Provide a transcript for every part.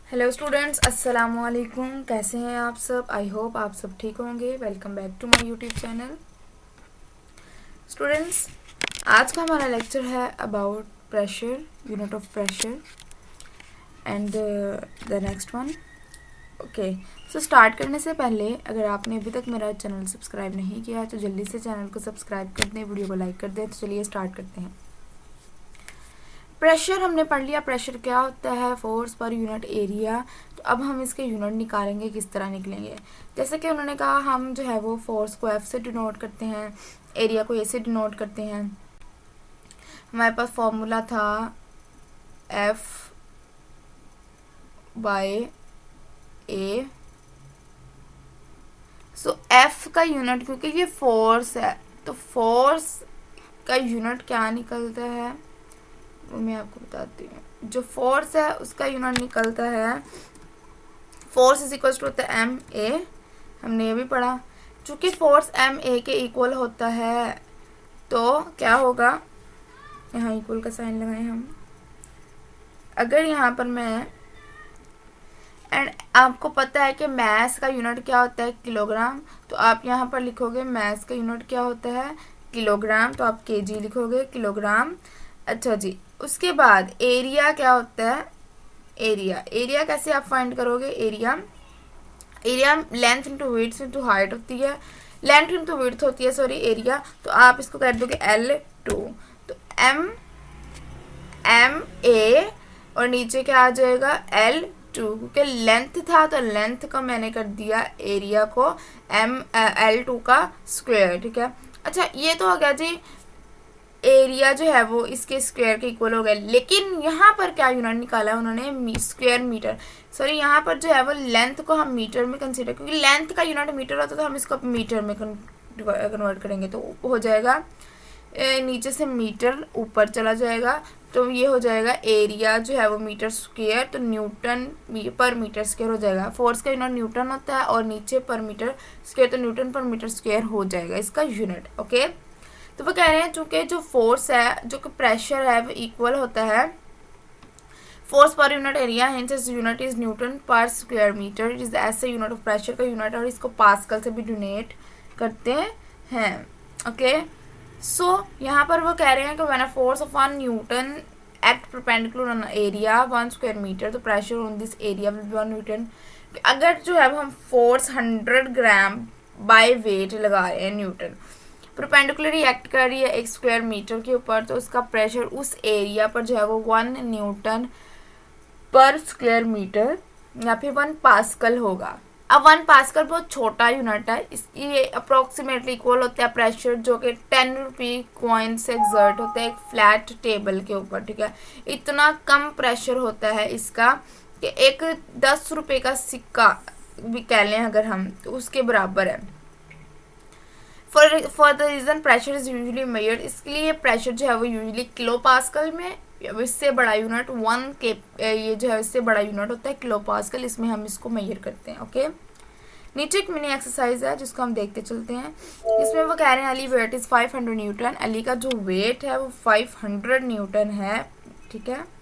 Hello students, अस्सलाम वालेकुम। कैसे हैं आप सब? आई होप आप सब ठीक होंगे। Welcome back to my YouTube channel. Students, आज का हमारा लेक्चर है about pressure, unit of pressure and the next one. Okay, so start करने से पहले अगर आपने अभी तक मेरा चैनल सब्सक्राइब नहीं किया तो जल्दी से चैनल को सब्सक्राइब कर दें, वीडियो को लाइक कर दें। तो चलिए स्टार्ट करते हैं। प्रेशर हमने पढ़ लिया। प्रेशर क्या होता है? Force per unit area. तो अब हम इसके यूनिट निकालेंगे। किस तरह निकलेंगे? जैसे कि उन्होंने कहा, हम जो है वो फोर्स को एफ से डिनोट करते हैं, एरिया को ए से डिनोट करते हैं। हमारे पास फॉर्मूला था एफ बाय ए। सो एफ का यूनिट, क्योंकि ये फोर्स है तो फोर्स का यूनिट क्या निकलता है वो मैं आपको बताती हूँ। जो फोर्स है उसका यूनिट निकलता है, फोर्स इज इक्वल टू होता है एम ए। हमने ये भी पढ़ा। चूंकि फोर्स एम ए के इक्वल होता है तो क्या होगा, यहाँ इक्वल का साइन लगाएं हम। अगर यहाँ पर मैं, एंड आपको पता है कि मैस का यूनिट क्या होता है? किलोग्राम। तो आप यहाँ पर लिखोगे मैस का यूनिट क्या होता है? किलोग्राम। तो आप केजी लिखोगे, किलोग्राम। अच्छा जी, उसके बाद एरिया क्या होता है? एरिया कैसे आप फाइंड करोगे? Area length into width into height होती है, लेंथ इंटू विड्थ होती है, सॉरी, एरिया। तो आप इसको कर दोगे L2। तो एम ए और नीचे क्या आ जाएगा? L2, क्योंकि लेंथ था तो लेंथ का मैंने कर दिया एरिया को L2 का स्क्वायर। ठीक है। अच्छा, ये तो हो गया जी, एरिया जो है वो इसके स्क्वायर के इक्वल हो गया। लेकिन यहाँ पर क्या यूनिट निकाला है उन्होंने? Square metre. सॉरी, यहाँ पर जो है वो लेंथ को हम मीटर में कंसीडर, क्योंकि लेंथ का यूनिट मीटर होता है तो हम इसको मीटर में कन्वर्ट करेंगे। तो हो जाएगा नीचे से मीटर ऊपर चला जाएगा, तो ये हो जाएगा एरिया जो है वो मीटर स्क्वायर, तो न्यूटन पर मीटर स्क्वायर हो जाएगा। फोर्स का यूनिट न्यूटन होता है और नीचे पर मीटर स्क्वायर, तो न्यूटन पर मीटर स्क्वायर हो जाएगा इसका यूनिट। ओके, तो वो कह रहे हैं चूंकि जो फोर्स है, जो कि प्रेशर है, वो इक्वल होता है force per unit area, hence इस यूनिट इज न्यूटन पर स्क्वायर मीटर। इट इज ऐसे यूनिट ऑफ प्रेशर का यूनिट, और इसको पास्कल से भी डिनोट करते हैं। ओके, सो यहाँ पर वो कह रहे हैं कि when a force of 1 newton act perpendicular on area 1 square metre, तो pressure on this area will be 1 newton. अगर जो है हम फोर्स 100 ग्राम बाय वेट लगा रहे हैं, न्यूटन परपेंडिकुलरली एक्ट कर रही है 1 स्क्वायर मीटर के ऊपर, तो उसका प्रेशर उस एरिया पर जो है वो 1 न्यूटन पर स्क्वायर मीटर या फिर 1 पास्कल होगा। अब 1 पास्कल बहुत छोटा यूनिट है, ये अप्रोक्सीमेटली इक्वल होता है प्रेशर जो कि 10 रुपी कॉइन से एक्सर्ट होता है एक फ्लैट टेबल के ऊपर। ठीक है, इतना कम प्रेशर होता है इसका कि एक 10 रुपये का सिक्का भी कह लें अगर हम, तो उसके बराबर है। For the reason pressure is usually measured, इसके लिए प्रेशर जो है वो यूजुअली किलो पास्कल में, इससे बड़ा यूनिट 1 के, ये जो है इससे बड़ा यूनिट होता है किलो पास्कल, इसमें हम इसको मेजर करते हैं। ओके, नीचे एक मिनी एक्सरसाइज है जिसको हम देखते चलते हैं। इसमें वो कह रहे हैं Ali weight is 500 newton. Ali का जो वेट है वो 500 न्यूटन है। ठीक है,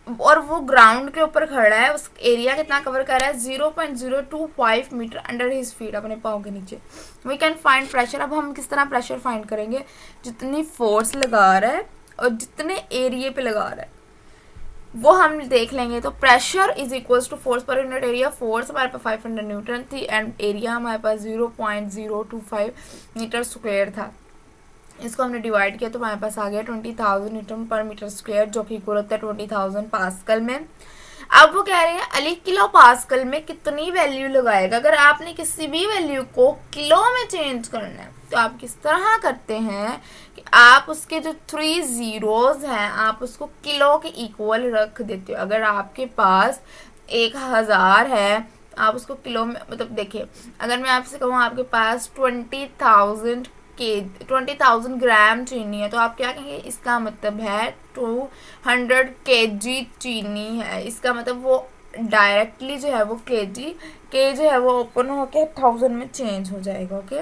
और वो ग्राउंड के ऊपर खड़ा है। उस एरिया कितना कवर कर रहा है? 0.025 मीटर अंडर हिज फीट, अपने पाँव के नीचे। We can find pressure. अब हम किस तरह प्रेशर फाइंड करेंगे? जितनी फोर्स लगा रहा है और जितने एरिया पे लगा रहा है वो हम देख लेंगे। तो pressure is equals to force per unit area. Force हमारे पास 500 न्यूटन थी एंड एरिया हमारे पास 0.025 मीटर स्क्वायर था। इसको हमने डिवाइड किया तो हमारे पास आ गया 20,000 न्यूटन पर मीटर स्क्वायर, जो कि इक्वल होता है 20,000 पास्कल में। अब वो कह रहे हैं अली किलो पास्कल में कितनी वैल्यू लगाएगा? अगर आपने किसी भी वैल्यू को किलो में चेंज करना है तो आप किस तरह करते हैं कि आप उसके जो 3 जीरोज हैं आप उसको किलो के इक्वल रख देते हो। अगर आपके पास 1000 है आप उसको किलो में, मतलब देखिए, अगर मैं आपसे कहूँ आपके पास 20,000 ग्राम चीनी है तो आप क्या कहेंगे? इसका मतलब है 200 kg चीनी है। इसका मतलब वो डायरेक्टली जो है वो केजी के जो है वो ओपन होके 1000 में चेंज हो जाएगा। ओके,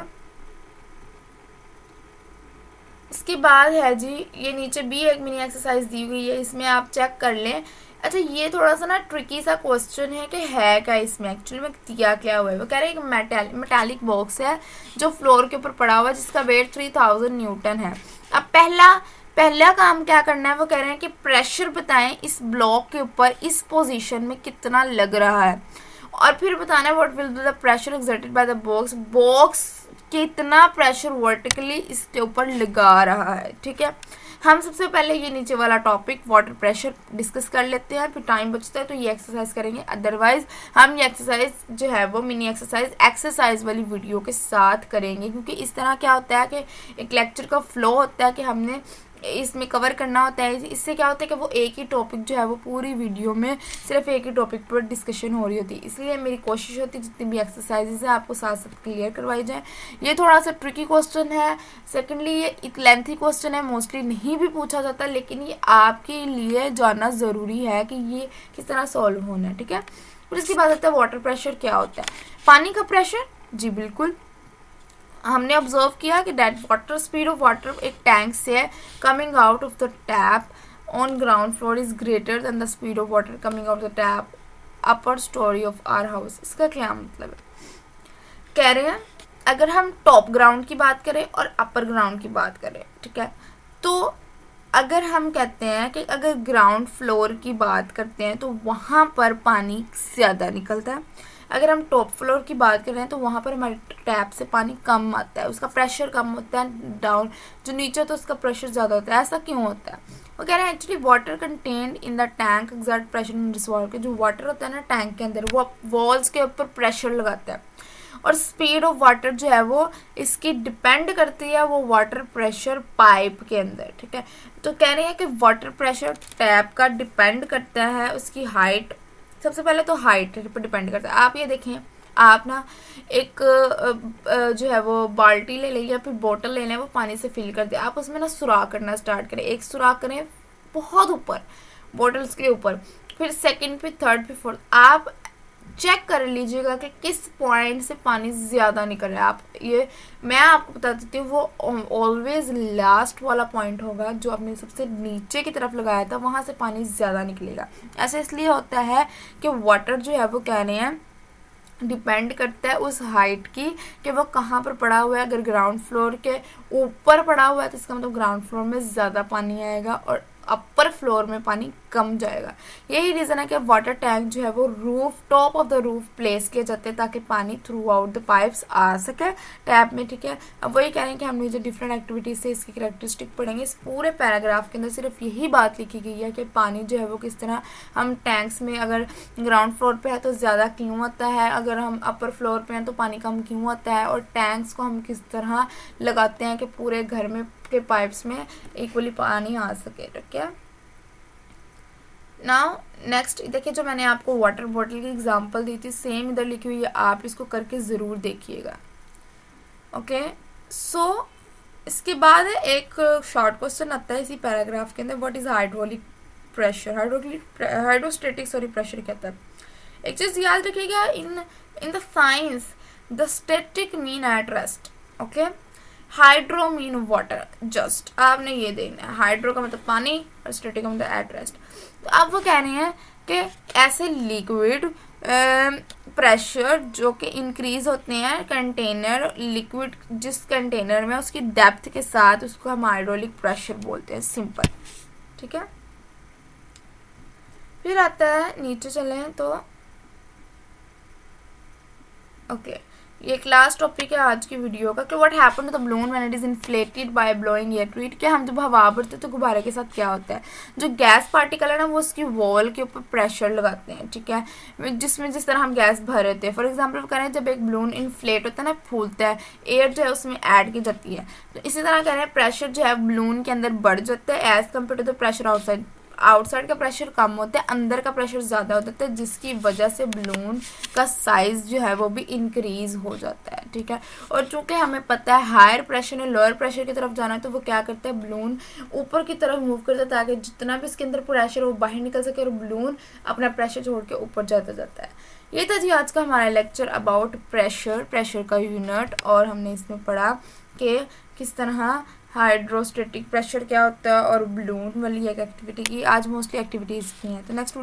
इसके बाद है जी, ये नीचे भी एक मिनी एक्सरसाइज दी हुई है, इसमें आप चेक कर लें अच्छा ये थोड़ा सा ना ट्रिकी सा क्वेश्चन है कि है क्या इसमें एक्चुअली में दिया क्या हुआ है। वो कह रहे हैं एक मेटालिक बॉक्स है जो फ्लोर के ऊपर पड़ा हुआ है जिसका वेट 3000 न्यूटन है। अब पहला काम क्या करना है, वो कह रहे हैं कि प्रेशर बताएं इस ब्लॉक के ऊपर इस पोजीशन में कितना लग रहा है, और फिर बताना है what will be the pressure exerted by the box कितना प्रेशर वर्टिकली इसके ऊपर लगा रहा है। ठीक है, हम सबसे पहले ये नीचे वाला टॉपिक वाटर प्रेशर डिस्कस कर लेते हैं, फिर टाइम बचता है तो ये एक्सरसाइज करेंगे। अदरवाइज हम ये एक्सरसाइज जो है वो मिनी एक्सरसाइज वाली वीडियो के साथ करेंगे, क्योंकि इस तरह क्या होता है कि एक लेक्चर का फ्लो होता है कि हमने इसमें कवर करना होता है। इससे क्या होता है कि वो एक ही टॉपिक जो है वो पूरी वीडियो में सिर्फ एक ही टॉपिक पर डिस्कशन हो रही होती है। इसलिए मेरी कोशिश होती है जितनी भी एक्सरसाइजेज है आपको साथ साथ क्लियर करवाई जाए। ये थोड़ा सा ट्रिकी क्वेश्चन है, सेकेंडली ये एक लेंथी क्वेश्चन है, मोस्टली नहीं भी पूछा जाता, लेकिन ये आपके लिए जानना ज़रूरी है कि ये किस तरह सॉल्व होना है। ठीक है, फिर इसकी बात आता है वाटर प्रेशर क्या होता है। पानी का प्रेशर, जी बिल्कुल, हमने ऑब्जर्व किया कि that water speed of water एक टैंक से coming out of the tap on ground floor is greater than the speed of water coming out the tap upper storey of our house. इसका क्या मतलब है, कह रहे हैं अगर हम टॉप ग्राउंड की बात करें और अपर ग्राउंड की बात करें, ठीक है, तो अगर हम कहते हैं कि अगर ग्राउंड फ्लोर की बात करते हैं तो वहाँ पर पानी ज़्यादा निकलता है। अगर हम टॉप फ्लोर की बात कर रहे हैं तो वहाँ पर हमारे टैप से पानी कम आता है, उसका प्रेशर कम होता है। डाउन जो नीचे तो उसका प्रेशर ज़्यादा होता है। ऐसा क्यों होता है, वो कह रहे हैं actually water contained in the tank exert pressure in reservoir के जो वाटर होता है ना टैंक के अंदर, वो वॉल्स के ऊपर प्रेशर लगाता है, और स्पीड ऑफ वाटर जो है वो इसकी डिपेंड करती है वो वाटर प्रेशर पाइप के अंदर। ठीक है, तो कह रहे हैं कि वाटर प्रेशर टैप का डिपेंड करता है उसकी हाइट। सबसे पहले तो हाइट पर डिपेंड करता है। आप ये देखें, आप ना एक जो है वो बाल्टी ले लें या फिर बोतल ले लें, वो पानी से फिल कर दें, आप उसमें ना सुराख करना स्टार्ट करें। एक सुराख करें बहुत ऊपर बोटल्स के ऊपर, फिर सेकंड पे, थर्ड पे, फोर्थ, आप चेक कर लीजिएगा कि किस पॉइंट से पानी ज़्यादा निकल रहा है। आप ये मैं आपको बता देती हूँ, वो ऑलवेज लास्ट वाला पॉइंट होगा जो आपने सबसे नीचे की तरफ लगाया था, वहाँ से पानी ज़्यादा निकलेगा। ऐसे इसलिए होता है कि वाटर जो है वो कह रहे हैं डिपेंड करता है उस हाइट की कि वो कहाँ पर पड़ा हुआ है। अगर ग्राउंड फ्लोर के ऊपर पड़ा हुआ है तो इसका मतलब ग्राउंड फ्लोर में ज़्यादा पानी आएगा और अपर फ्लोर में पानी कम जाएगा। यही रीज़न है कि वाटर टैंक जो है वो roof top of the roof place किए जाते हैं ताकि पानी थ्रू आउट द पाइप्स आ सके टैप में। ठीक है, अब वही कह रहे हैं कि हमने जो डिफरेंट एक्टिविटीज से इसकी कैरेक्टरिस्टिक पढ़ेंगे। इस पूरे पैराग्राफ के अंदर सिर्फ यही बात लिखी गई है कि पानी जो है वो किस तरह हम टैंक्स में, अगर ग्राउंड फ्लोर पे है तो ज़्यादा क्यों होता है, अगर हम अपर फ्लोर पे हैं तो पानी कम क्यों होता है, और टैंक्स को हम किस तरह लगाते हैं कि पूरे घर में के पाइप्स में इक्वली पानी आ सके। ठीक है, नाउ नेक्स्ट देखिए, जो मैंने आपको वाटर बॉटल की एग्जांपल दी थी सेम इधर लिखी हुई है, आप इसको करके ज़रूर देखिएगा। ओके, सो इसके बाद एक शॉर्ट क्वेश्चन आता है इसी पैराग्राफ के अंदर, what is hydraulic pressure, hydrostatic pressure कहता है। एक चीज़ याद रखिएगा, in the science the static mean at rest. Okay, hydro mean water, just आपने ये देखना है, हाइड्रो का मतलब पानी और स्टैटिक का मतलब एट रेस्ट। तो अब वो कह रहे हैं कि ऐसे लिक्विड प्रेशर जो कि इंक्रीज होते हैं कंटेनर, लिक्विड जिस कंटेनर में उसकी डेप्थ के साथ, उसको हम हाइड्रोलिक प्रेशर बोलते हैं, सिंपल। ठीक है, फिर आता है नीचे चलें तो ओके, ये एक लास्ट टॉपिक है आज की वीडियो का कि what happen to the balloon when it is inflated by blowing air to it. कि हम जब हवा भरते हैं तो गुब्बारे के साथ क्या होता है, जो गैस पार्टिकल है ना वो उसकी वॉल के ऊपर प्रेशर लगाते हैं। ठीक है, जिसमें जिस तरह हम गैस भर रहे थे, फॉर एग्जांपल करें जब एक बलून इन्फ्लेट होता है ना, फूलता है, एयर जो है उसमें ऐड की जाती है, तो इसी तरह कह रहे हैं प्रेशर जो है बलून के अंदर बढ़ जाता है as compare to the pressure outside. Outside का प्रेशर कम होता है, अंदर का प्रेशर ज़्यादा हो जाता है, जिसकी वजह से बलून का साइज़ जो है वो भी इंक्रीज हो जाता है। ठीक है, और चूंकि हमें पता है हायर प्रेशर ने लोअर प्रेशर की तरफ जाना है, तो वो क्या करता है, बलून ऊपर की तरफ मूव करता है ताकि जितना भी इसके अंदर प्रेशर वो बाहर निकल सके और बलून अपना प्रेशर छोड़ के ऊपर जाता जाता है। ये था जी आज का हमारा लेक्चर अबाउट प्रेशर का यूनिट, और हमने इसमें पढ़ा कि किस तरह हाइड्रोस्टेटिक प्रेशर क्या होता है और बलून वाली एक एक्टिविटी की। आज मोस्टली एक्टिविटीज़ की हैं, तो नेक्स्ट